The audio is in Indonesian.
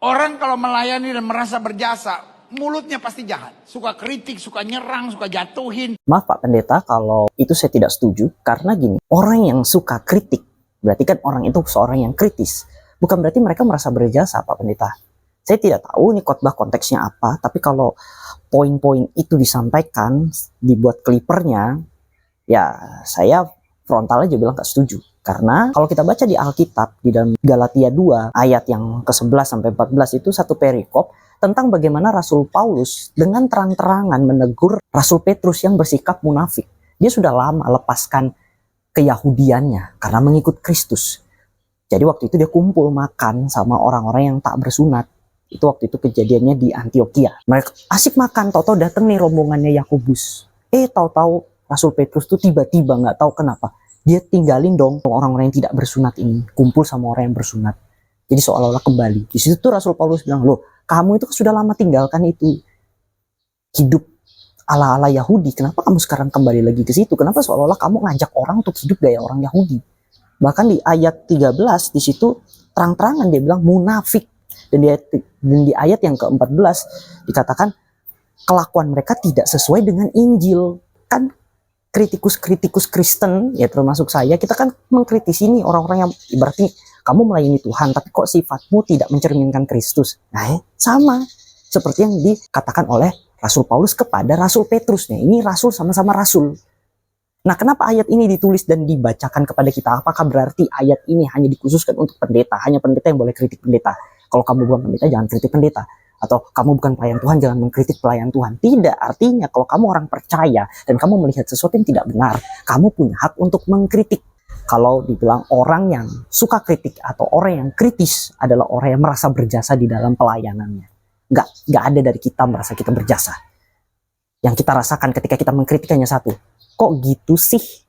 Orang kalau melayani dan merasa berjasa, mulutnya pasti jahat. Suka kritik, suka nyerang, suka jatuhin. Maaf Pak Pendeta, kalau itu saya tidak setuju. Karena gini, orang yang suka kritik, berarti kan orang itu seorang yang kritis. Bukan berarti mereka merasa berjasa Pak Pendeta. Saya tidak tahu nih khotbah konteksnya apa, tapi kalau poin-poin itu disampaikan, dibuat klipernya, ya saya frontal aja bilang gak setuju. Karena kalau kita baca di Alkitab, di dalam Galatia 2 ayat yang ke-11 sampai 14 itu satu perikop tentang bagaimana Rasul Paulus dengan terang-terangan menegur Rasul Petrus yang bersikap munafik. Dia sudah lama lepaskan keyahudiannya karena mengikut Kristus. Jadi waktu itu dia kumpul makan sama orang-orang yang tak bersunat. Itu waktu itu kejadiannya di Antioquia. Mereka asik makan, tahu-tahu datang nih rombongannya Yakobus. Tahu-tahu Rasul Petrus tuh tiba-tiba nggak tahu kenapa dia tinggalin dong orang-orang yang tidak bersunat ini, kumpul sama orang yang bersunat. Jadi seolah-olah kembali. Di situ tuh Rasul Paulus bilang, loh kamu itu sudah lama tinggalkan itu hidup ala-ala Yahudi, kenapa kamu sekarang kembali lagi ke situ? Kenapa seolah-olah kamu ngajak orang untuk hidup gaya orang Yahudi? Bahkan di ayat 13 di situ terang-terangan dia bilang munafik. Dan di ayat yang ke-14 dikatakan kelakuan mereka tidak sesuai dengan Injil. Kan kritikus-kritikus Kristen, ya termasuk saya, kita kan mengkritisi nih orang-orang yang ibaratnya kamu melayani Tuhan, tapi kok sifatmu tidak mencerminkan Kristus. Nah, sama seperti yang dikatakan oleh Rasul Paulus kepada Rasul Petrus. Nah, ini Rasul sama-sama Rasul. Nah, kenapa ayat ini ditulis dan dibacakan kepada kita? Apakah berarti ayat ini hanya dikhususkan untuk pendeta? Hanya pendeta yang boleh kritik pendeta. Kalau kamu bukan pendeta, jangan kritik pendeta. Atau kamu bukan pelayan Tuhan, jangan mengkritik pelayan Tuhan. Tidak, artinya kalau kamu orang percaya dan kamu melihat sesuatu yang tidak benar, kamu punya hak untuk mengkritik. Kalau dibilang orang yang suka kritik atau orang yang kritis adalah orang yang merasa berjasa di dalam pelayanannya. Nggak ada dari kita merasa kita berjasa. Yang kita rasakan ketika kita mengkritik hanya satu, kok gitu sih?